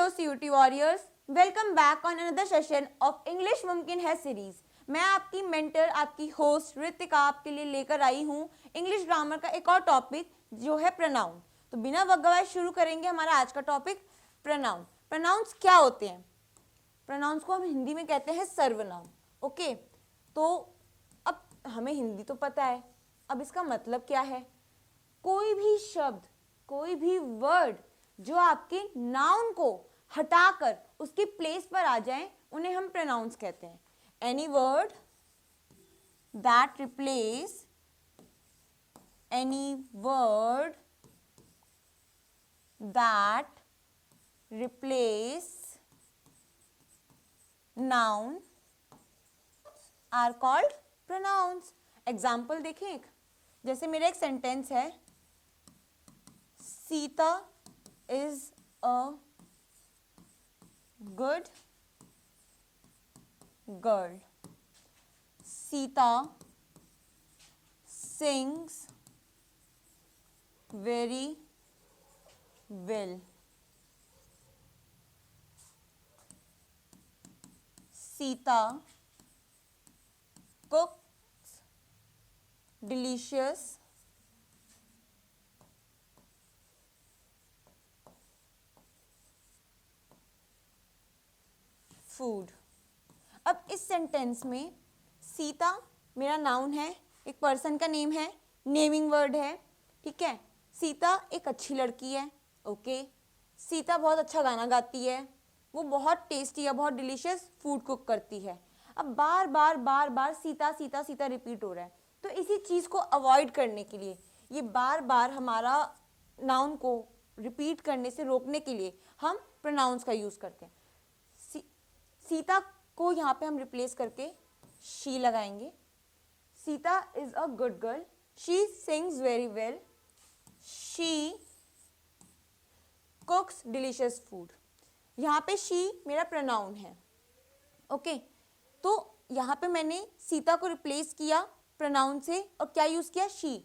Hello CUT warriors, welcome back on another session of English मुमकिन है series. मैं आपकी मेंटर, आपकी होस्ट रितिका आपके लिए लेकर आई हूँ इंग्लिश ग्रामर का एक और टॉपिक जो है प्रोनाउन। तो बिना वक्त गवाए शुरू करेंगे हमारा आज का टॉपिक प्रोनाउन। प्रोनाउंस क्या होते हैं? प्रोनाउंस को हम हिंदी में कहते हैं सर्वनाम। ओके, तो अब हमें हिंदी तो पता है, अब इसका मतलब क्या है? कोई भी शब्द, कोई भी वर्ड जो आपके नाउन को हटाकर उसकी प्लेस पर आ जाए उन्हें हम प्रोनाउंस कहते हैं। Any word that replace any word that replace noun are called pronouns. Example देखें एक, जैसे मेरा एक सेंटेंस है, Sita is a good girl. Sita sings very well. Sita cooks delicious food. अब इस सेंटेंस में सीता मेरा नाउन है, एक पर्सन का नेम है, नेमिंग वर्ड है, ठीक है। सीता एक अच्छी लड़की है, ओके। सीता बहुत अच्छा गाना गाती है, वो बहुत टेस्टी है, बहुत डिलीशियस फूड कुक करती है। अब बार बार बार बार सीता सीता सीता रिपीट हो रहा है, तो इसी चीज़ को अवॉइड करने के लिए, ये बार बार हमारा नाउन को रिपीट करने से रोकने के लिए हम प्रोनाउंस का यूज़ करते हैं। सीता को यहाँ पे हम रिप्लेस करके शी लगाएंगे। Sita is a good girl, she sings very well, she कुक्स delicious food. यहाँ पे शी मेरा प्रोनाउन है, ओके। तो यहाँ पे मैंने सीता को रिप्लेस किया प्रोनाउन से और क्या यूज़ किया? शी।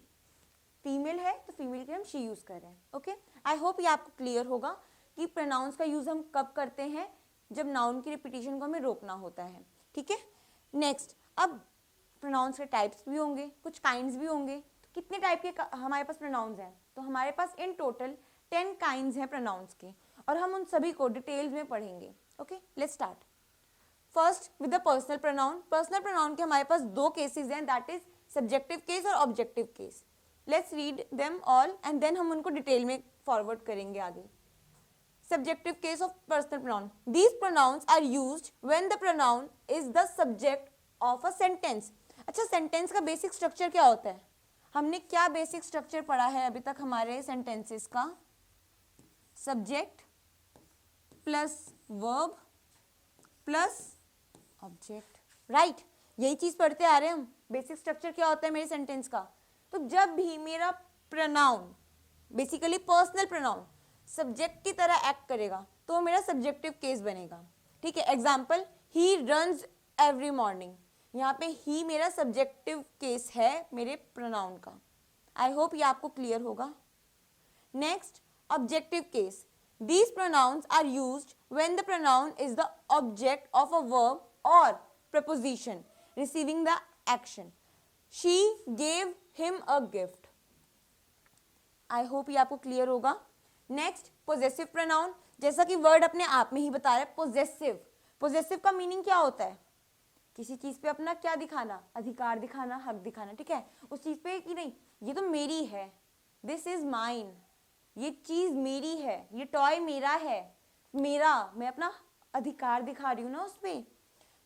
फीमेल है तो फीमेल के हम शी यूज़ कर रहे हैं, ओके। आई होप ये आपको क्लियर होगा कि प्रोनाउंस का यूज़ हम कब करते हैं, जब नाउन की रिपीटिशन को हमें रोकना होता है, ठीक है। नेक्स्ट, अब प्रोनाउंस के टाइप्स भी होंगे, कुछ काइंड्स भी होंगे। तो कितने टाइप के हमारे पास प्रोनाउंस हैं? तो हमारे पास इन टोटल 10 काइंड्स हैं प्रोनाउंस के, और हम उन सभी को डिटेल्स में पढ़ेंगे, okay. Let's start first with the personal pronoun. Personal pronoun के हमारे पास दो केसेस हैं, दैट इज सब्जेक्टिव केस और objective case. Let's read them all and then हम उनको डिटेल में फॉरवर्ड करेंगे आगे। Subjective case of personal pronoun. These pronouns are used when the pronoun is the subject of a sentence. अच्छा, sentence का basic structure क्या होता है? हमने क्या बेसिक स्ट्रक्चर पढ़ा है अभी तक हमारे सेंटेंसेस का? Subject plus verb plus object, right. यही चीज पढ़ते आ रहे हैं हम। बेसिक स्ट्रक्चर क्या होता है मेरे सेंटेंस का? तो जब भी मेरा pronoun, basically personal pronoun, subject की तरह एक्ट करेगा तो वो मेरा सब्जेक्टिव केस बनेगा, ठीक है। Example, he runs every morning. यहाँ पे ही मेरा सब्जेक्टिव केस है मेरे प्रोनाउन का। आई होप ये आपको क्लियर होगा। Next, objective case. These pronouns are used when the pronoun is the object of a verb और preposition receiving the action. She gave him a gift. I hope ये आपको clear होगा। Next, possessive pronoun. जैसा कि word अपने आप में ही बता रहा है, पोजेसिव। पोजेसिव का मीनिंग क्या होता है? किसी चीज पे अपना क्या दिखाना? अधिकार दिखाना, हक दिखाना, ठीक है। उस चीज पे कि नहीं, ये तो मेरी है, दिस इज माइन, ये चीज मेरी है, ये टॉय मेरा है, मेरा, मैं अपना अधिकार दिखा रही हूँ ना उस पे।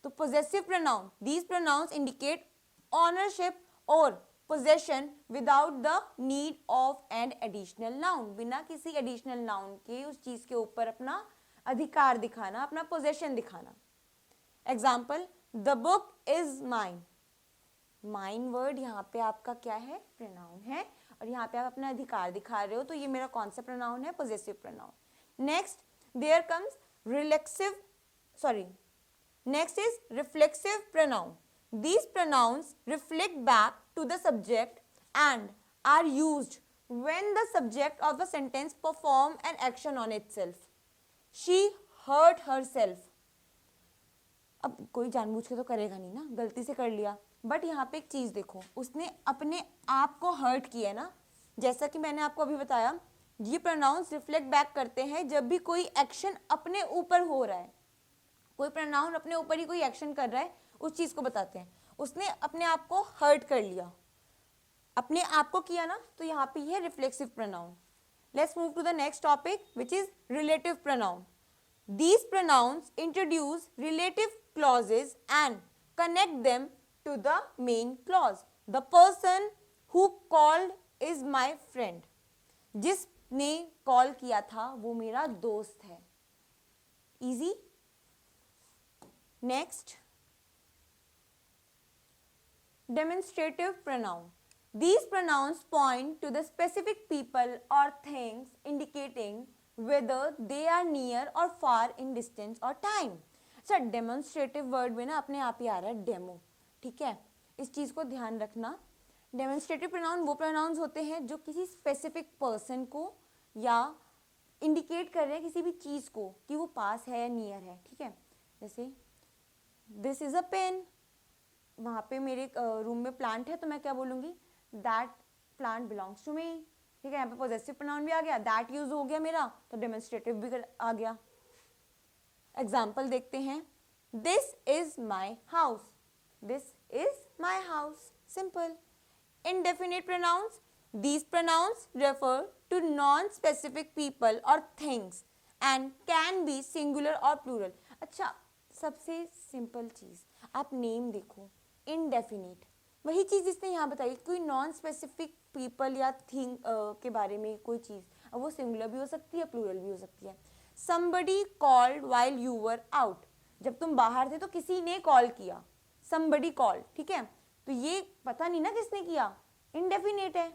तो possessive pronoun, these pronouns indicate ownership और possession without the need of an additional noun. बिना किसी एडिशनल नाउन के उस चीज के ऊपर अपना अधिकार दिखाना, अपना पोजेशन दिखाना। Example, the book is mine. Mine word यहाँ पे आपका क्या है? प्रोनाउन है, और यहाँ पे आप अपना अधिकार दिखा रहे हो, तो ये मेरा कौन सा प्रोनाउन है? Possessive pronoun. Next, there comes next is reflexive pronoun. These pronouns reflect back to the subject and are used when the subject of the sentence perform an action on itself. She hurt herself. अब कोई जानबूझ के तो करेगा नहीं ना, गलती से कर लिया, बट यहाँ पे एक चीज देखो, उसने अपने आप को हर्ट किया है ना। जैसा कि मैंने आपको अभी बताया, ये प्रोनाउंस रिफ्लेक्ट बैक करते हैं जब भी कोई एक्शन अपने ऊपर हो रहा है, कोई प्रोनाउन अपने ऊपर ही कोई एक्शन कर रहा है, उस चीज को बताते हैं। उसने अपने आप को हर्ट कर लिया, अपने आप को किया ना, तो यहाँ पे ये reflexive pronoun. Let's move to the next topic which is relative pronoun. These pronouns introduce relative clauses and connect them to the main clause. The person who called is my friend. जिसने call किया था वो मेरा दोस्त है। Easy. Next, demonstrative pronoun. These pronouns point to the specific people or things indicating whether they are near or far in distance or time. अच्छा, demonstrative word में ना अपने आप ही आ रहा है डेमो, ठीक है, इस चीज को ध्यान रखना। डेमोन्स्ट्रेटिव प्रोनाउन वो प्रोनाउंस होते हैं जो किसी स्पेसिफिक पर्सन को या इंडिकेट कर रहे हैं किसी भी चीज को कि वो पास है या नियर है, ठीक है। जैसे दिस इज अ पेन, वहां पे मेरे रूम में प्लांट है तो मैं क्या बोलूंगी, that plant belongs to me, ठीक है। यहाँ पे पॉजेसिव प्रोनाउन भी आ गया, दैट यूज हो गया मेरा, तो डेमोन्स्ट्रेटिव भी आ गया। एग्जाम्पल देखते हैं, this is my house, this is my house, simple. Indefinite pronouns, these pronouns refer to non-specific people or things and can be singular or plural. अच्छा, सबसे सिंपल चीज, आप नेम देखो, indefinite, वही चीज इसने यहाँ बताई, कोई नॉन स्पेसिफिक पीपल या थिंग के बारे में कोई चीज, अब वो सिंगुलर भी हो सकती है, प्लूरल भी हो सकती है। somebody called while you were out, जब तुम बाहर थे तो किसी ने कॉल किया, somebody called, ठीक है। तो ये पता नहीं ना किसने किया, इंडेफिनेट है।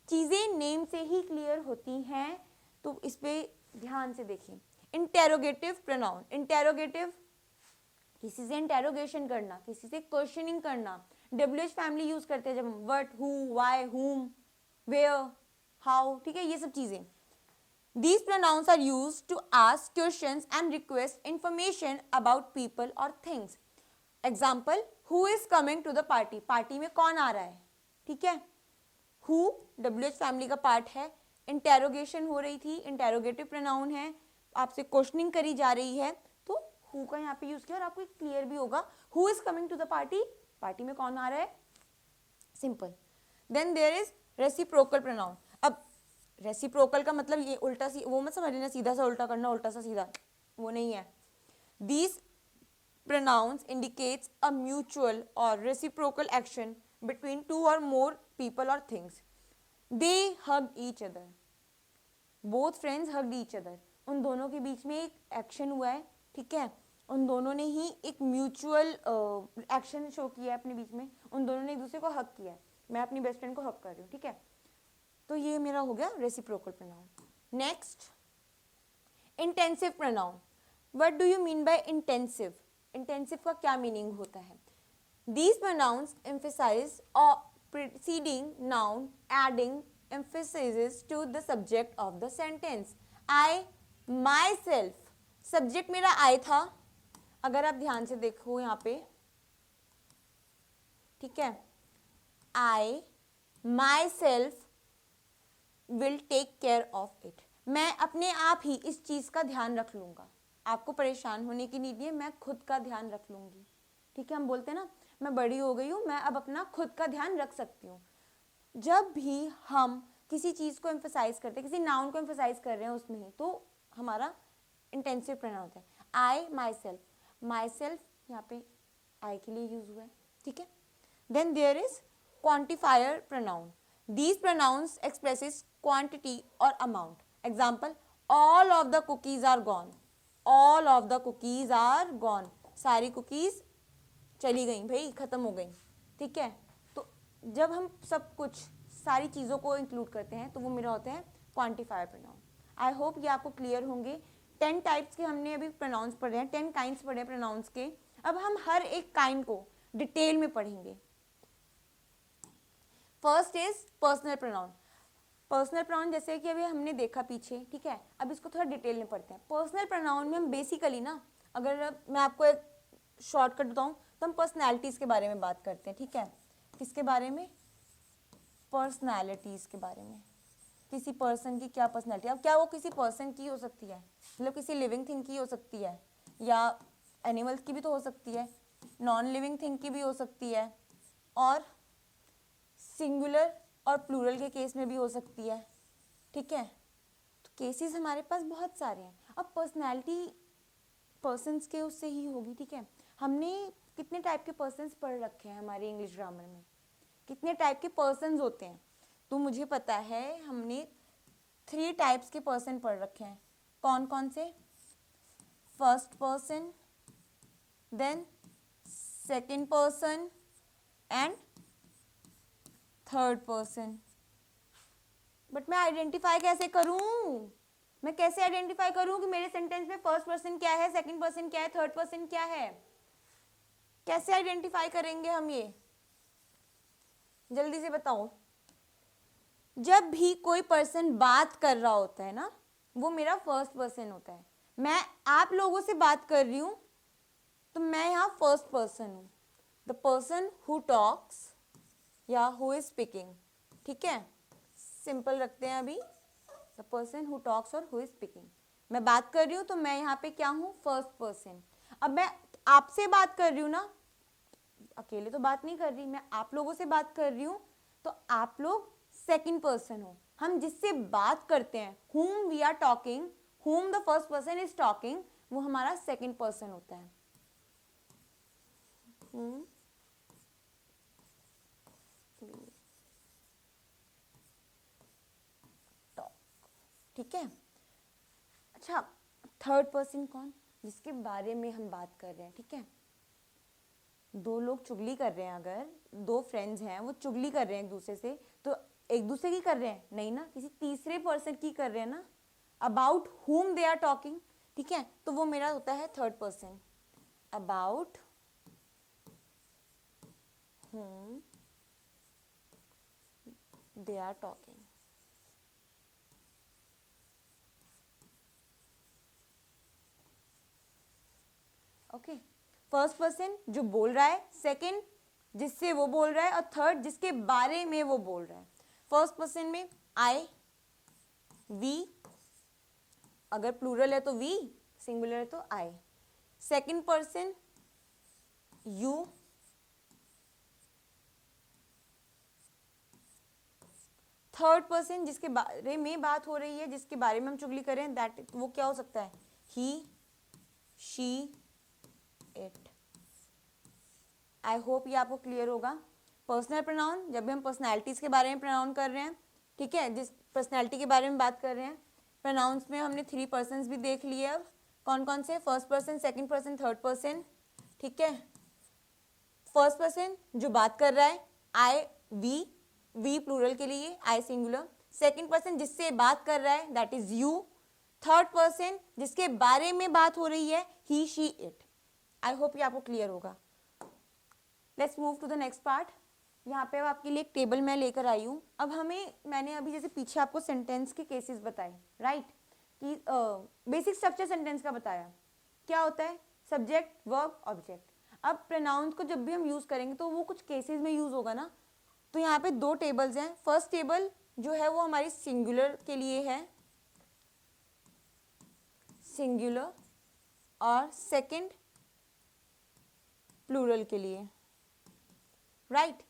चीजें नेम से ही क्लियर होती हैं, तो इस पे ध्यान से देखिए। इंटेरोगेटिव प्रोनाउन, इंटेरोगेटिव, किसी से इंटेरोगेशन करना, किसी से क्वेश्चनिंग करना। WH फैमिली यूज करते हैं जब हम, व्हाट, हु, व्हाई, हुम, वेयर, हाउ, ठीक है, ये सब चीजें। These pronouns are used to ask questions and request information about people or things. Example, who is coming to the party? Party में कौन आ रहा है, ठीक है। who WH फैमिली का पार्ट है, इंटेरोगेशन हो रही थी, इंटेरोगेटिव प्रोनाउन है, आपसे क्वेश्चनिंग करी जा रही है, तो who का यहाँ पे यूज किया और आपको क्लियर भी होगा, who is coming to the party, party में कौन आ रहा है, simple. Then there is reciprocal pronoun. अब रेसिप्रोकल का मतलब ये उल्टा सी, वो मत समझना सीधा सा उल्टा करना, उल्टा सा सीधा, वो नहीं है। These pronouns indicates a mutual or reciprocal action between two or more people or things. They hugged each other. Both friends hugged each other. उन दोनों के बीच में एक एक्शन हुआ है, ठीक है, उन दोनों ने ही एक म्यूचुअल एक्शन शो किया है अपने बीच में, उन दोनों ने एक दूसरे को हक किया है, मैं अपनी बेस्ट फ्रेंड को हक कर रही हूँ, ठीक है। तो ये मेरा हो गया reciprocal pronoun. Next, intensive pronoun. What do you mean by intensive? Intensive का क्या मीनिंग होता है? These pronouns emphasize a preceding noun adding emphasis to the subject of the sentence. I, myself, subject मेरा I था, अगर आप ध्यान से देखो यहाँ पे, ठीक है, I, myself will take care of it. मैं अपने आप ही इस चीज का ध्यान रख लूंगा, आपको परेशान होने की नीड नहीं है, मैं खुद का ध्यान रख लूंगी, ठीक है। हम बोलते हैं ना, मैं बड़ी हो गई हूँ, मैं अब अपना खुद का ध्यान रख सकती हूँ। जब भी हम किसी चीज को एम्फसाइज करते हैं, किसी नाउन को एम्फसाइज कर रहे हैं उसमें ही, तो हमारा इंटेंसिव प्रोनाउन होता है। आई, माई सेल्फ, माई सेल्फ यहाँ पे आई के लिए यूज हुआ है, ठीक है। Then there is quantifier pronoun. These pronouns expresses quantity और amount. Example, all of the cookies are gone, all of the cookies are gone, सारी कुकीज चली गई भाई, खत्म हो गई, ठीक है। तो जब हम सब कुछ, सारी चीज़ों को इंक्लूड करते हैं, तो वो मेरा होता है क्वांटिफायर प्रोनाउन। आई होप ये आपको क्लियर होंगे। 10 टाइप्स के हमने अभी प्रोनाउंस पढ़े हैं, 10 काइंड्स पढ़े हैं प्रोनाउंस के। अब हम हर एक काइंड को डिटेल में पढ़ेंगे। First is personal pronoun. Personal pronoun जैसे कि अभी हमने देखा पीछे, ठीक है। अब इसको थोड़ा डिटेल में पढ़ते हैं। पर्सनल प्रोनाउन में हम बेसिकली ना, अगर मैं आपको एक शॉर्टकट बताऊं तो हम पर्सनैलिटीज़ के बारे में बात करते हैं, ठीक है। किसके बारे में? पर्सनैलिटीज़ के बारे में। किसी पर्सन की क्या पर्सनैलिटी, अब क्या वो किसी पर्सन की हो सकती है, मतलब किसी लिविंग थिंग की हो सकती है, या एनिमल्स की भी तो हो सकती है, नॉन लिविंग थिंग की भी हो सकती है, और सिंगुलर और प्लूरल के केस में भी हो सकती है, ठीक है। तो केसेस हमारे पास बहुत सारे हैं। अब पर्सनैलिटी पर्सन्स के उससे ही होगी, ठीक है। हमने कितने टाइप के पर्सन्स पढ़ रखे हैं हमारे इंग्लिश ग्रामर में, कितने टाइप के पर्सन्स होते हैं, तो मुझे पता है हमने 3 टाइप्स के पर्सन पढ़ रखे हैं। कौन कौन से? First person, then second person and third person. But मैं आइडेंटिफाई कैसे करूं? मैं कैसे आइडेंटिफाई करूं कि मेरे सेंटेंस में फर्स्ट पर्सन क्या है, सेकंड पर्सन क्या है, थर्ड पर्सन क्या है? कैसे आइडेंटिफाई करेंगे हम ये? जल्दी से बताओ। जब भी कोई पर्सन बात कर रहा होता है ना, वो मेरा फर्स्ट पर्सन होता है। मैं आप लोगों से बात कर रही हूं तो मैं यहाँ फर्स्ट पर्सन हूं, द पर्सन हु टॉक्स या हु इज स्पीकिंग, ठीक है। सिंपल रखते हैं अभी, द पर्सन हु टॉक्स और हु इज स्पीकिंग। मैं बात कर रही हूँ तो मैं यहाँ पे क्या हूँ? First person. अब मैं आपसे बात कर रही हूँ ना, अकेले तो बात नहीं कर रही, मैं आप लोगों से बात कर रही हूँ, तो आप लोग सेकंड पर्सन हो। हम जिससे बात करते हैं, whom we are talking, whom the first person is talking, वो हमारा सेकंड पर्सन होता है। ठीक है। अच्छा, थर्ड पर्सन कौन? जिसके बारे में हम बात कर रहे हैं, ठीक है। 2 लोग चुगली कर रहे हैं, अगर 2 फ्रेंड्स हैं वो चुगली कर रहे हैं एक दूसरे से, तो एक दूसरे की कर रहे हैं नहीं ना, किसी तीसरे पर्सन की कर रहे हैं ना, about whom they are talking, ठीक है। तो वो मेरा होता है third person, about whom they are talking. Okay, first person जो बोल रहा है, सेकंड जिससे वो बोल रहा है, और थर्ड जिसके बारे में वो बोल रहा है। फर्स्ट पर्सन में आई, वी, अगर प्लूरल है तो वी, सिंगुलर है तो I. Second person you, third person जिसके बारे में बात हो रही है, जिसके बारे में हम चुगली करें, दैट वो क्या हो सकता है? He, she, it. I hope ये आपको क्लियर होगा। पर्सनल प्रोनाउन, जब भी हम पर्सनैलिटीज के बारे में प्रोनाउन कर रहे हैं, ठीक है, जिस पर्सनैलिटी के बारे में बात कर रहे हैं, प्रोनाउंस में हमने 3 पर्सन्स भी देख लिए। अब कौन कौन से? First person, second person, third person, ठीक है। फर्स्ट पर्सन जो बात कर रहा है, आई, वी, वी प्लूरल के लिए, आई सिंगुलर। सेकंड पर्सन जिससे बात कर रहा है, that is you. Third person जिसके बारे में बात हो रही है, he, she, it. I hope ये आपको क्लियर होगा। Let's move to the next part. यहाँ पे अब आपके लिए एक टेबल मैं लेकर आई हूँ। अब मैंने अभी जैसे पीछे आपको सेंटेंस के केसेस बताए, राइट, कि बेसिक स्ट्रक्चर सेंटेंस का बताया। क्या होता है? Subject, verb, object. अब प्रोनाउंस को जब भी हम यूज करेंगे तो वो कुछ केसेस में यूज होगा ना। तो यहाँ पे 2 टेबल्स हैं। फर्स्ट टेबल जो है वो हमारी सिंगुलर के लिए है, सिंगुलर, और सेकंड प्लूरल के लिए, राइट।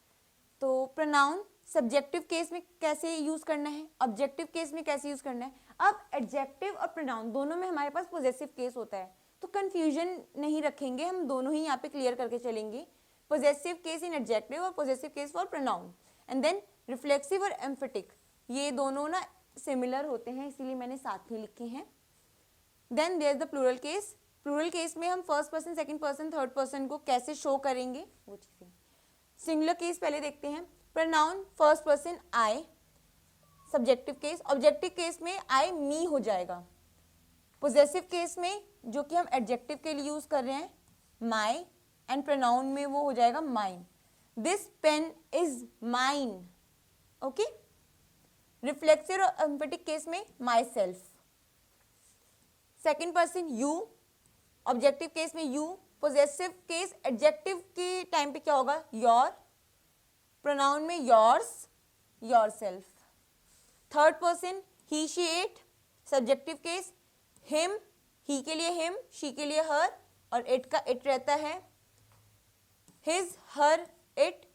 तो प्रोनाउन सब्जेक्टिव केस में कैसे यूज करना है, ऑब्जेक्टिव केस में कैसे यूज करना है। अब एडजेक्टिव और प्रोनाउन दोनों में हमारे पास पॉजेसिव केस होता है, तो कंफ्यूजन नहीं रखेंगे, हम दोनों ही यहाँ पे क्लियर करके चलेंगे। पॉजेसिव केस इन एडजेक्टिव और possessive case for pronoun. And then reflexive और एम्फेटिक, ये दोनों ना सिमिलर होते हैं, इसीलिए मैंने साथ में लिखे हैं। Then there is the plural case. Plural case में हम first person, second person, third person को कैसे शो करेंगे वो चीजें। सिंगुलर केस पहले देखते हैं। Pronoun first person I, subjective case. Objective case में आई, मी हो जाएगा। पोजेसिव केस में जो कि हम एडजेक्टिव के लिए यूज कर रहे हैं, माई, एंड प्रोनाउन में वो हो जाएगा mine. This pen is mine, okay. Reflexive और एम्फेटिक केस में myself, second person you, objective case में यू, पोजेसिव केस एडजेक्टिव के टाइम पे क्या होगा योर, प्रोनाउन में yours, yourself, third person he she it, subjective case him, he के लिए हिम, शी के लिए हर, और इट का इट रहता है, हिज, हर, इट।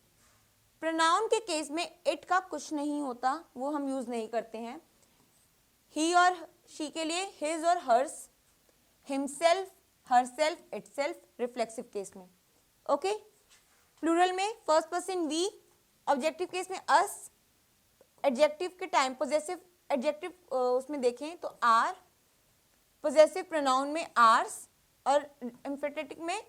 प्रोनाउन के केस में इट का कुछ नहीं होता, वो हम यूज नहीं करते हैं। ही और शी के लिए हिज और hers, himself, herself, itself, reflexive case में। ओके, प्लूरल में first person we, objective case में अस, एडजेक्टिव के टाइम पोजेसिव एडजेक्टिव उसमें देखें तो आर, पोजेसिव प्रोनाउन में आर्स, और एम्फेटिक में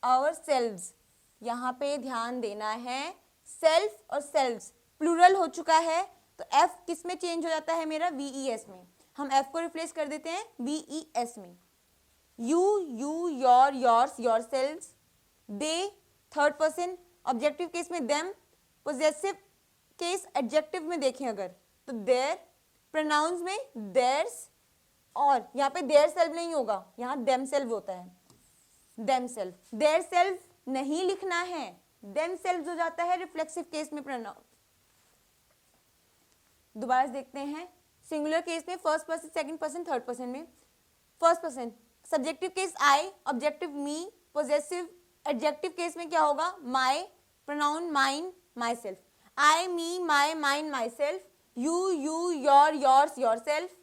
आवर सेल्व्स। यहाँ पे ध्यान देना है, सेल्फ और सेल्व्स प्लूरल हो चुका है तो एफ किस में चेंज हो जाता है मेरा, वीईएस में। हम एफ को रिप्लेस कर देते हैं वीईएस में। You, you, your, yours, yourselves, they, third person, objective case में देम, पोजेसिव केस एडजेक्टिव में देखें अगर तो देयर, प्रोनाउंस में देयर्स, और यहाँ पे देयर सेल्फ नहीं होगा, यहाँ देम सेल्फ होता है, देम सेल्फ, देयर सेल्फ नहीं लिखना है, देम सेल्फ हो जाता है रिफ्लेक्सिव केस में प्रोनाउन। दोबारा देखते हैं, सिंगुलर केस में first person, second person, third person में first person, subjective case I, objective me, possessive adjective case में क्या होगा my, pronoun mine, myself, I, me, my, mine, myself, you, you, your, yours, yourself,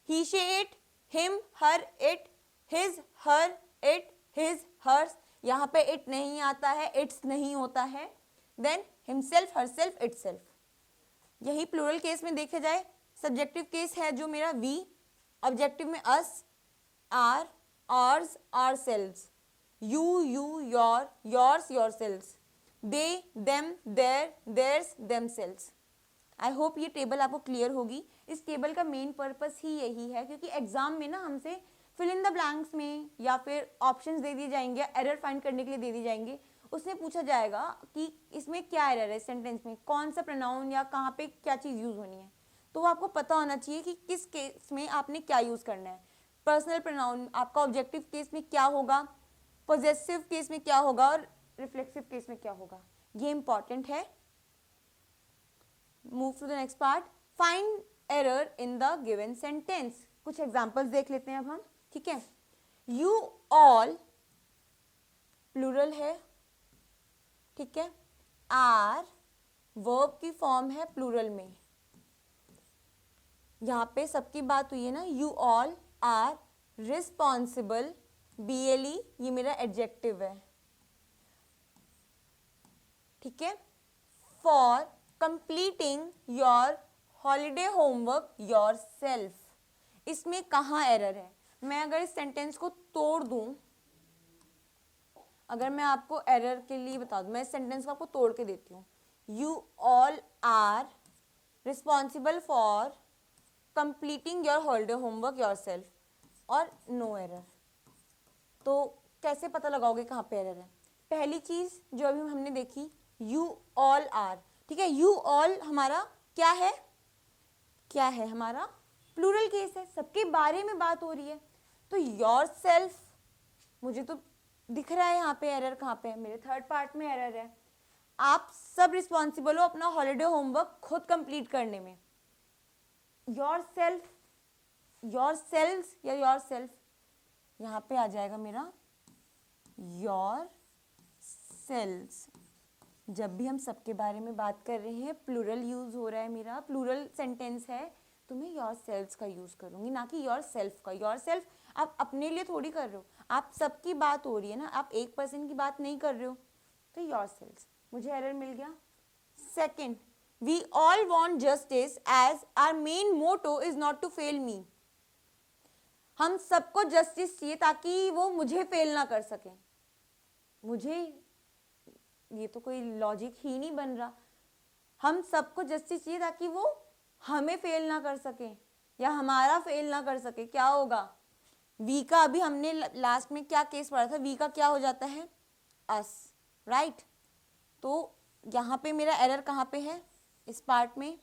he, she, it, him, her, it, his, her, it, his, hers. यहाँ पे it नहीं आता है, it's नहीं होता है, देन हिमसेल्फ, हरसेल्फ, इटसेल्फ। यही plural case में देखा जाए, सब्जेक्टिव केस है जो मेरा वी, ऑब्जेक्टिव में us, our, ours, ourselves, you, you, your, yours, yourselves, they, them, their, theirs, themselves. I hope ये टेबल आपको क्लियर होगी। इस टेबल का मेन पर्पस ही यही है क्योंकि एग्जाम में ना हमसे फिल इन द ब्लैंक्स में या फिर ऑप्शंस दे दिए जाएंगे, एरर फाइंड करने के लिए दे दिए जाएंगे, उसमें पूछा जाएगा कि इसमें क्या एरर है, सेंटेंस में कौन सा प्रोनाउन या कहाँ पे क्या चीज़ यूज होनी है। तो वो आपको पता होना चाहिए कि किस केस में आपने क्या यूज करना है। पर्सनल प्रोनाउन आपका ऑब्जेक्टिव केस में क्या होगा, पोजेसिव केस में क्या होगा और रिफ्लेक्सिव केस में क्या होगा, ये इंपॉर्टेंट है। Move to the next part, find error in the given sentence. कुछ एग्जांपल्स देख लेते हैं अब हम, ठीक है। यू ऑल प्लूरल है, ठीक है, आर वर्ब की फॉर्म है प्लूरल में, यहाँ पे सबकी बात हुई है ना, you all are responsible, BLE ये मेरा एडजेक्टिव है, ठीक है, for completing your holiday homework yourself. इसमें कहाँ एरर है, मैं अगर इस सेंटेंस को तोड़ दूं, अगर मैं आपको एरर के लिए बता दूं, मैं इस सेंटेंस को आपको तोड़ के देती हूँ, you all are responsible for completing your holiday homework yourself, और नो एरर। तो कैसे पता लगाओगे कहाँ पे एरर है? पहली चीज जो अभी हमने देखी, यू ऑल आर, ठीक है, यू ऑल हमारा क्या है, क्या है हमारा प्लूरल केस है, सबके बारे में बात हो रही है। तो योर सेल्फ मुझे तो दिख रहा है यहाँ पे एरर कहाँ पे है, मेरे थर्ड पार्ट में एरर है। आप सब रिस्पॉन्सिबल हो अपना हॉलीडे होमवर्क खुद कंप्लीट करने में। योर सेल्फ, योर सेल्स या योर सेल्फ, यहाँ पे आ जाएगा मेरा योर सेल्स। जब भी हम सबके बारे में बात कर रहे हैं, प्लूरल यूज हो रहा है, मेरा प्लूरल सेंटेंस है, तो मैं योर सेल्स का यूज करूंगी, ना कि योर सेल्फ का। योर सेल्फ आप अपने लिए थोड़ी कर रहे हो, आप सबकी बात हो रही है ना, आप एक पर्सन की बात नहीं कर रहे हो। तो योर सेल्स, मुझे एरर मिल गया। Second, we all want justice as our main motto is not to fail me. हम सबको जस्टिस चाहिए ताकि वो मुझे फेल ना कर सके। मुझे ये तो कोई लॉजिक ही नहीं बन रहा। हम सबको जस्टिस चाहिए ताकि वो हमें फेल ना कर सके या हमारा फेल ना कर सके। क्या होगा, वी का अभी हमने लास्ट में क्या केस पढ़ा था, वी का क्या हो जाता है, अस, राइट। तो यहाँ पे मेरा एरर कहाँ पे है, इस पार्ट में,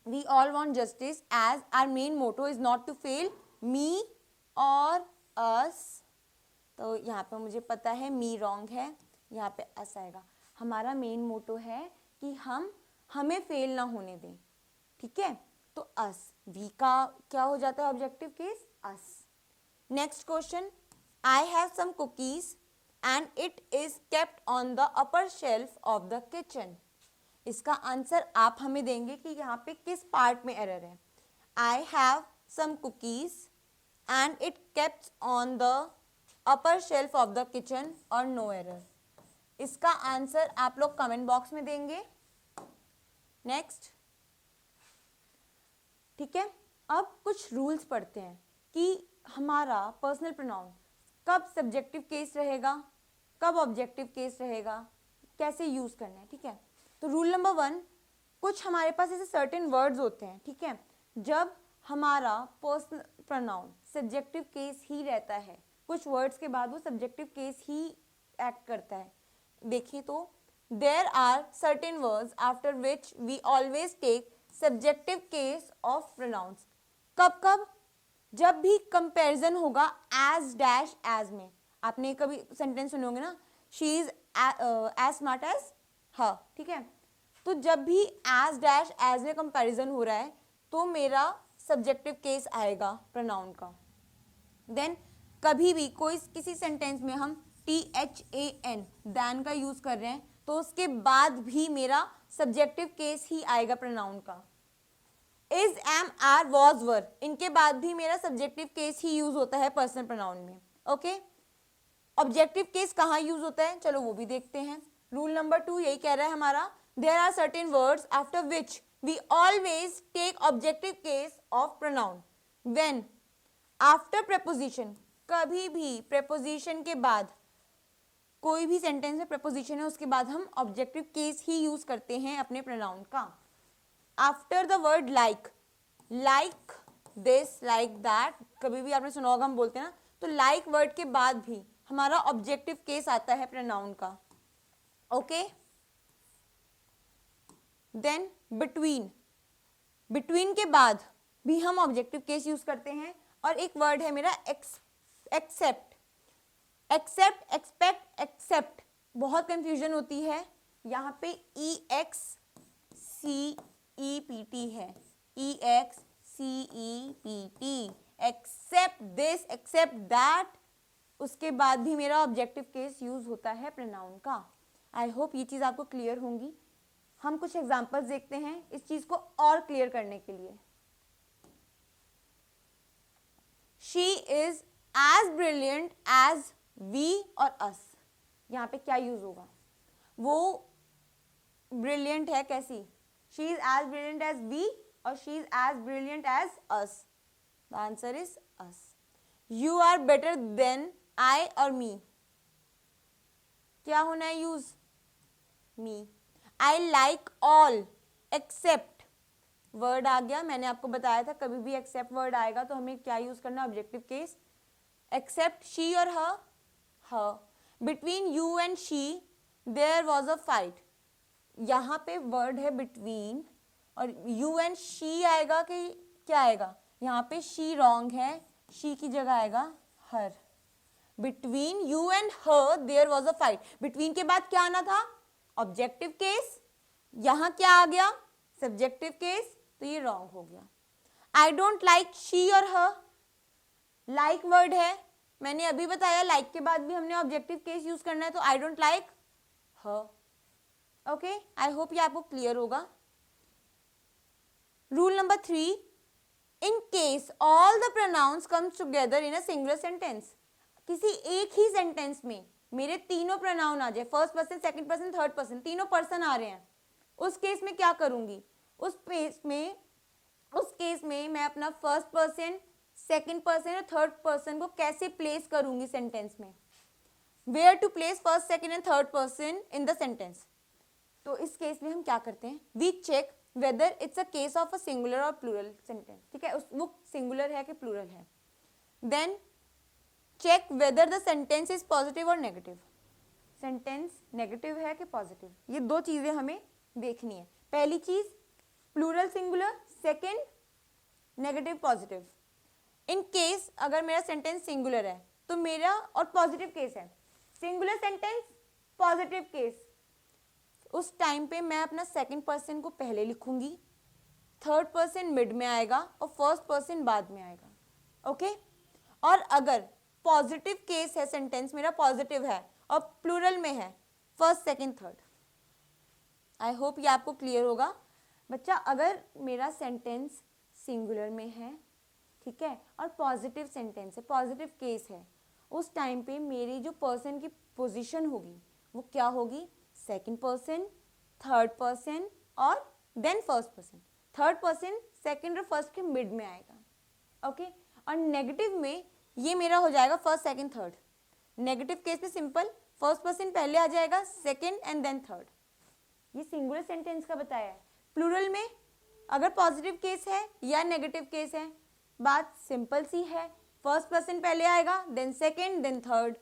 we all want justice as our main motto is not to fail me और अस। तो यहाँ पे मुझे पता है मी रॉन्ग है, यहाँ पे अस आएगा। हमारा मेन मोटो है कि हमें फेल ना होने दें, ठीक है। तो अस, वी का क्या हो जाता है objective case, us. Next question, I have some cookies and it is kept on the upper shelf of the kitchen. इसका आंसर आप हमें देंगे कि यहाँ पे किस पार्ट में एरर है। I have some cookies and it kept on the upper shelf of the kitchen और नो एरर। इसका आंसर आप लोग कमेंट बॉक्स में देंगे। नेक्स्ट, ठीक है। अब कुछ रूल्स पढ़ते हैं कि हमारा पर्सनल प्रोनाउन कब सब्जेक्टिव केस रहेगा, कब ऑब्जेक्टिव केस रहेगा, कैसे यूज करना है, ठीक है। तो रूल नंबर 1, कुछ हमारे पास ऐसे सर्टेन वर्ड्स होते हैं, ठीक है, जब हमारा पर्सनल प्रोनाउन सब्जेक्टिव केस ही रहता है, कुछ वर्ड्स के बाद वो सब्जेक्टिव केस ही एक्ट करता है। देखिए तो there are certain words after which we always take subjective case of pronouns. कब कब, जब भी कंपैरिजन होगा एज डैश एज में। आपने कभी सेंटेंस सुने होंगे ना, she is as smart as her, ठीक है। तो जब भी एज डैश एज में कंपैरिजन हो रहा है तो मेरा सब्जेक्टिव केस आएगा प्रोनाउन का। देन कभी भी कोई किसी सेंटेंस में हम THAN दैन का यूज कर रहे हैं तो उसके बाद भी मेरा सब्जेक्टिव केस ही आएगा प्रोनाउन का। इज, एम, आर, वॉज, वर, इनके बाद भी मेरा सब्जेक्टिव केस ही यूज होता है पर्सनल प्रोनाउन में, ओके। ऑब्जेक्टिव केस कहाँ यूज होता है, चलो वो भी देखते हैं। रूल नंबर 2 यही कह रहा है हमारा, there are certain words after which we always take objective case of pronoun when after preposition. कभी भी प्रेपोजिशन के बाद, कोई भी सेंटेंस में प्रेपोजिशन है उसके बाद हम ऑब्जेक्टिव केस ही यूज करते हैं अपने प्रोनाउन का। After the word like, like this, like that, कभी भी आपने सुना होगा हम बोलते हैं ना, तो लाइक वर्ड के बाद भी हमारा ऑब्जेक्टिव केस आता है प्रोनाउन का, ओके। देन बिटवीन, बिटवीन के बाद भी हम ऑब्जेक्टिव केस यूज करते हैं। और एक वर्ड है मेरा एक्सेप्ट, एक्सेप्ट, एक्सपेक्ट, एक्सेप्ट, बहुत कंफ्यूजन होती है। यहाँ पे EXCEPT है, EXCEPT, except this, except that, उसके बाद भी मेरा ऑब्जेक्टिव केस यूज होता है प्रोनाउन का। आई होप ये चीज आपको क्लियर होंगी। हम कुछ एग्जांपल्स देखते हैं इस चीज को और क्लियर करने के लिए। She is as brilliant as we और अस, यहाँ पे क्या यूज होगा, वो ब्रिलियंट है कैसी, she is as brilliant as we और she is as brilliant as us, the answer is us. You are better than I और मी, क्या होना है use, me. I like all except, word आ गया, मैंने आपको बताया था कभी भी एक्सेप्ट वर्ड आएगा तो हमें क्या यूज करना, ऑब्जेक्टिव केस। एक्सेप्ट शी और her, her. Between you and she there was a fight, यहाँ पे वर्ड है बिटवीन और यू एंड शी आएगा कि क्या आएगा, यहाँ पे शी रॉन्ग है, शी की जगह आएगा her. Between you and her there was a fight, between के बाद क्या आना था, ऑब्जेक्टिव केस, यहाँ क्या आ गया, सब्जेक्टिव केस, तो ये रॉन्ग हो गया। आई डोंट लाइक शी और हर, लाइक वर्ड है, मैंने अभी बताया लाइक के बाद भी हमने ऑब्जेक्टिव केस यूज करना है, तो I don't like her, okay. I hope ये आपको क्लियर होगा। Rule number 3, in case all the pronounce comes together in a singular sentence, किसी एक ही सेंटेंस में मेरे तीनों प्रोनाउन आ जाए, first person, second person, third person, तीनों पर्सन आ रहे हैं, उस केस में क्या करूंगी, उस केस में मैं अपना फर्स्ट पर्सन, सेकंड पर्सन और थर्ड पर्सन को कैसे प्लेस करूंगी सेंटेंस में, where to place first, second and third person in the sentence. तो इस केस में हम क्या करते हैं, we check whether it's a case of a singular और प्लूरल सेंटेंस, ठीक है, वो सिंगुलर है कि प्लूरल है। Then check whether the sentence is positive और नेगेटिव, सेंटेंस नेगेटिव है कि पॉजिटिव, ये दो चीजें हमें देखनी है। पहली चीज plural singular, second negative positive. In case अगर मेरा सेंटेंस सिंगुलर है तो मेरा, और पॉजिटिव केस है, सिंगुलर सेंटेंस पॉजिटिव केस, उस टाइम पे मैं अपना सेकंड पर्सन को पहले लिखूंगी, थर्ड पर्सन मिड में आएगा और फर्स्ट पर्सन बाद में आएगा। ओके? और अगर पॉजिटिव केस है, सेंटेंस मेरा पॉजिटिव है और प्लूरल में है, फर्स्ट सेकंड थर्ड। आई होप ये आपको क्लियर होगा बच्चा। अगर मेरा सेंटेंस सिंगुलर में है, ठीक है, और पॉजिटिव सेंटेंस है, पॉजिटिव केस है, उस टाइम पे मेरी जो पर्सन की पोजीशन होगी वो क्या होगी? सेकंड पर्सन, थर्ड पर्सन और then first person. Third person second और फर्स्ट के मिड में आएगा। ओके? और नेगेटिव में ये मेरा हो जाएगा first second third. Negative case में सिंपल, फर्स्ट पर्सन पहले आ जाएगा, सेकंड एंड देन थर्ड। ये सिंगुलर सेंटेंस का बताया है। प्लूरल में अगर पॉजिटिव केस है या नेगेटिव केस है, बात सिंपल सी है, फर्स्ट पर्सन पहले आएगा, then second, then third.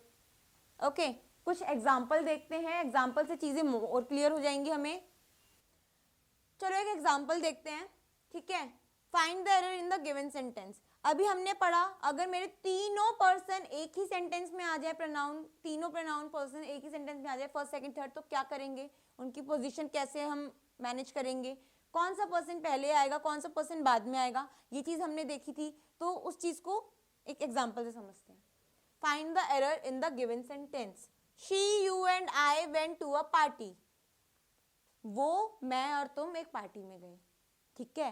Okay? कुछ एग्जाम्पल देखते हैं, एग्जाम्पल से चीजें और क्लियर हो जाएंगी हमें। चलो एक एग्जाम्पल देखते हैं, ठीक है। Find the error in the given sentence. अभी हमने पढ़ा अगर मेरे तीनों पर्सन एक ही सेंटेंस में आ जाए, प्रोनाउन, तीनों प्रोनाउन पर्सन एक ही सेंटेंस में आ जाए, फर्स्ट सेकंड थर्ड, तो क्या करेंगे? उनकी पोजीशन कैसे हम मैनेज करेंगे? कौन सा पर्सन पहले आएगा, कौन सा पर्सन बाद में आएगा? ये चीज हमने देखी थी, तो उस चीज को एक एग्जाम्पल से समझते हैं। Find the error in the given sentence. She, you and I went to a party. वो, मैं और तुम एक पार्टी में गए, ठीक है।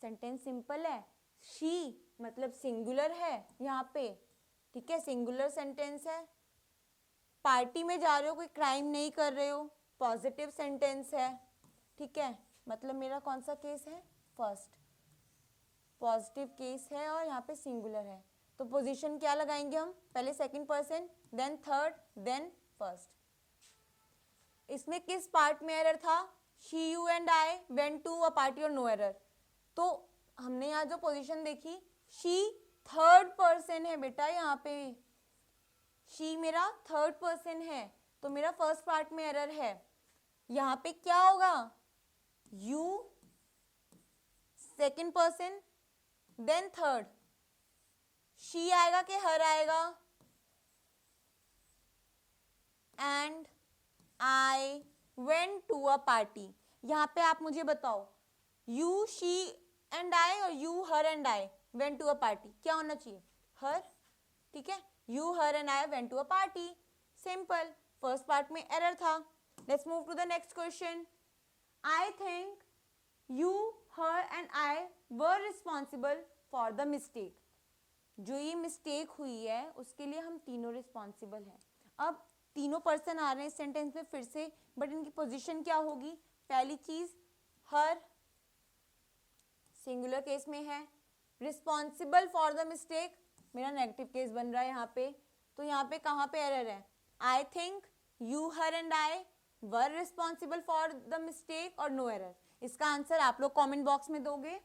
सेंटेंस सिंपल है। शी मतलब सिंगुलर है यहाँ पे, ठीक है, सिंगुलर सेंटेंस है। पार्टी में जा रहे हो, कोई क्राइम नहीं कर रहे हो, पॉजिटिव सेंटेंस है, ठीक है। मतलब मेरा कौन सा केस है? फर्स्ट, पॉजिटिव केस है और यहाँ पे सिंगुलर है, तो पोजीशन क्या लगाएंगे हम? पहले second person, then third, then first. इसमें किस पार्ट में एरर था? She, you and I went to a party और नो एरर। तो हमने यहाँ जो पोजीशन देखी, शी थर्ड पर्सन है बेटा, यहाँ पे शी मेरा थर्ड पर्सन है, तो मेरा फर्स्ट पार्ट में एरर है। यहाँ पे क्या होगा? You second person, then third. She आएगा कि हर आएगा? And I went to a party. यहाँ पे आप मुझे बताओ, यू, शी एंड आई और you, her and I went to a party, क्या होना चाहिए? हर, ठीक है। You, her and I went to a party, simple. First part में एरर था। Let's move to the next question. I think you, her and I were responsible for the mistake. जो ये mistake हुई है उसके लिए हम तीनों रिस्पॉन्सिबल हैं। अब तीनों पर्सन आ रहे हैं इस सेंटेंस में फिर से, बट इनकी पोजीशन क्या होगी? पहली चीज, हर सिंगुलर केस में है, रिस्पॉन्सिबल फॉर द मिस्टेक मेरा नेगेटिव केस बन रहा है यहाँ पे, तो यहाँ पे कहाँ पे एरर है? I think you, her and I were responsible for the mistake और नो एरर। इसका आंसर आप लोग कमेंट बॉक्स में दोगे।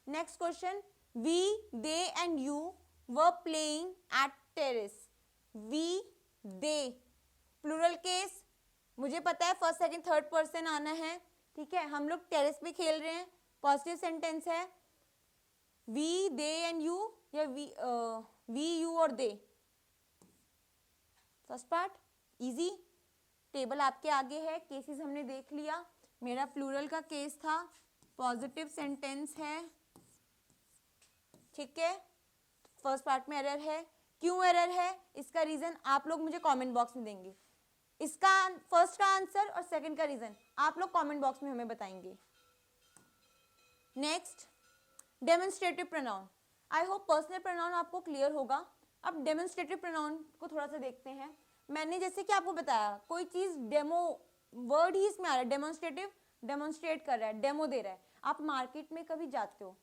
Next question, we, they and you were playing at terrace. We, they, plural case, मुझे पता है फर्स्ट सेकंड थर्ड पर्सन आना है, ठीक है। हम लोग टेरेस पे खेल रहे हैं, पॉजिटिव सेंटेंस है। वी, दे एंड यू, या वी, यू और दे। फर्स्ट पार्ट इजी, टेबल आपके आगे है, केसेस हमने देख लिया। मेरा प्लूरल का केस था, पॉजिटिव सेंटेंस है, ठीक है। फर्स्ट पार्ट में एरर है। क्यों एरर है? इसका रीजन आप लोग मुझे कमेंट बॉक्स में देंगे। इसका फर्स्ट का आंसर और सेकंड का रीजन आप लोग कमेंट बॉक्स में हमें बताएंगे। Next, demonstrative pronoun. I hope personal pronoun आपको क्लियर होगा। अब डेमोन्स्ट्रेटिव प्रोनाउन को थोड़ा सा देखते हैं। मैंने जैसे कि आपको बताया, कोई चीज डेमो, वर्ड ही इसमें आ रहा है, डेमोन्स्ट्रेटिव, डेमोन्स्ट्रेट कर रहा है, डेमो दे रहा है। आप मार्केट में कभी जाते हो,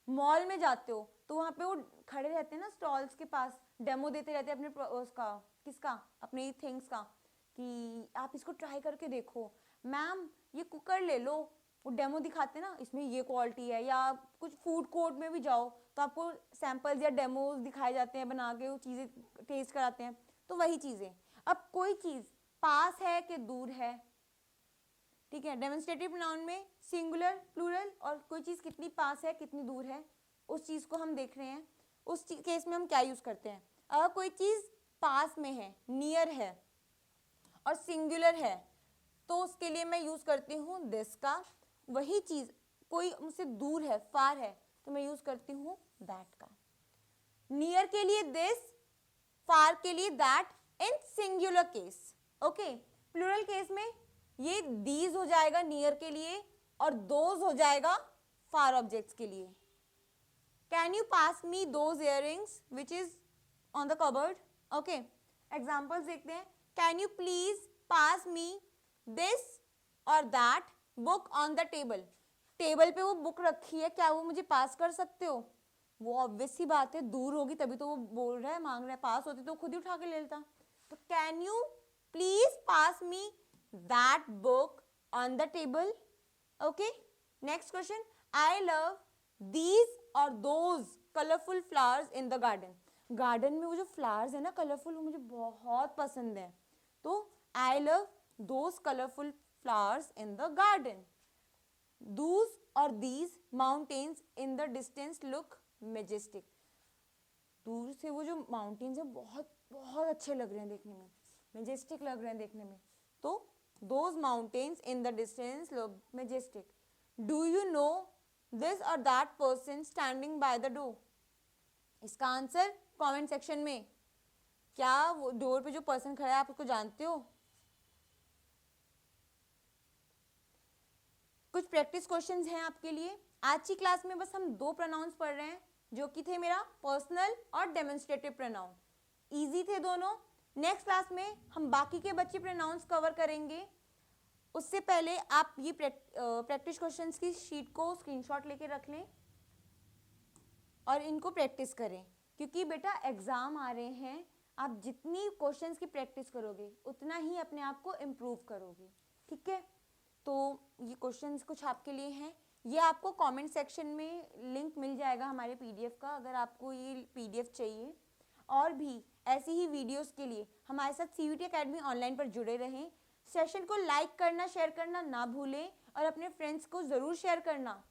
मॉल में जाते हो, तो वहाँ पे वो खड़े रहते हैं ना स्टॉल्स के पास, डेमो देते रहते हैं अपने उसका, किसका? अपने थिंग्स का, कि आप इसको ट्राई करके देखो, मैम ये कुकर ले लो, वो डेमो दिखाते हैं ना, इसमें ये क्वालिटी है। या कुछ फूड कोर्ट में भी जाओ तो आपको सैंपल्स या डेमोज दिखाए जाते हैं, बना के वो चीज़ें टेस्ट कराते हैं, तो वही चीज़ें। अब कोई चीज़ पास है कि दूर है, ठीक है। डेमोन्स्ट्रेटिव प्रोनाउन में सिंगुलर, प्लूरल और कोई चीज़ कितनी पास है कितनी दूर है उस चीज़ को हम देख रहे हैं। उस केस में हम क्या यूज़ करते हैं? अगर कोई चीज़ पास में है, नियर है और सिंगुलर है तो उसके लिए मैं यूज़ करती हूँ दिस का। वही चीज़ कोई मुझसे दूर है, फार है, तो मैं यूज़ करती हूँ दैट का। नियर के लिए दिस, फार के लिए that in singular case. Okay. Plural case में ये दीज हो जाएगा नियर के लिए और दोज हो जाएगा फार ऑब्जेक्ट्स के लिए। Can you pass me those earrings which is on the cupboard? Okay, examples देखते हैं। Can you please pass me this और that book on the table? Table पे वो बुक रखी है, क्या वो मुझे पास कर सकते हो? वो ऑब्वियस सी बात है, दूर होगी तभी तो वो बोल रहा है, मांग रहा है। पास होती तो खुद ही उठा के ले लेता। तो can you please pass me that book on the table? Okay, next question. I love these और those colourful flowers in the garden. Garden में वो जो फ्लावर्स है ना कलरफुल, वो मुझे बहुत पसंद है। तो I love those colourful flowers in the garden. Those और these mountains in the distance look majestic. दूर से वो जो माउंटेन्स है बहुत बहुत अच्छे लग रहे हैं देखने में, मेजेस्टिक लग रहे हैं देखने में। तो those mountains in the distance look majestic. Do you know this or that person standing by the door? इसका आंसर कमेंट सेक्शन में। क्या वो डोर पे जो पर्सन खड़ा है आप उसको जानते हो? कुछ प्रैक्टिस क्वेश्चंस हैं आपके लिए। आज की क्लास में बस हम 2 प्रोनाउंस पढ़ रहे हैं जो कि थे मेरा पर्सनल और डेमोन्स्ट्रेटिव प्रोनाउन। इजी थे दोनों। नेक्स्ट क्लास में हम बाकी के बचे प्रोनाउंस कवर करेंगे। उससे पहले आप ये प्रैक्टिस क्वेश्चंस की शीट को स्क्रीनशॉट लेके रख लें और इनको प्रैक्टिस करें, क्योंकि बेटा एग्जाम आ रहे हैं। आप जितनी क्वेश्चंस की प्रैक्टिस करोगे उतना ही अपने आप को इम्प्रूव करोगे। ठीक है, तो ये क्वेश्चंस कुछ आपके लिए हैं। ये आपको कमेंट सेक्शन में लिंक मिल जाएगा हमारे पीडीएफ का, अगर आपको ये पीडीएफ चाहिए। और भी ऐसी ही वीडियोस के लिए हमारे साथ सीयूटी एकेडमी ऑनलाइन पर जुड़े रहें। सेशन को लाइक करना, शेयर करना ना भूलें और अपने फ्रेंड्स को ज़रूर शेयर करना।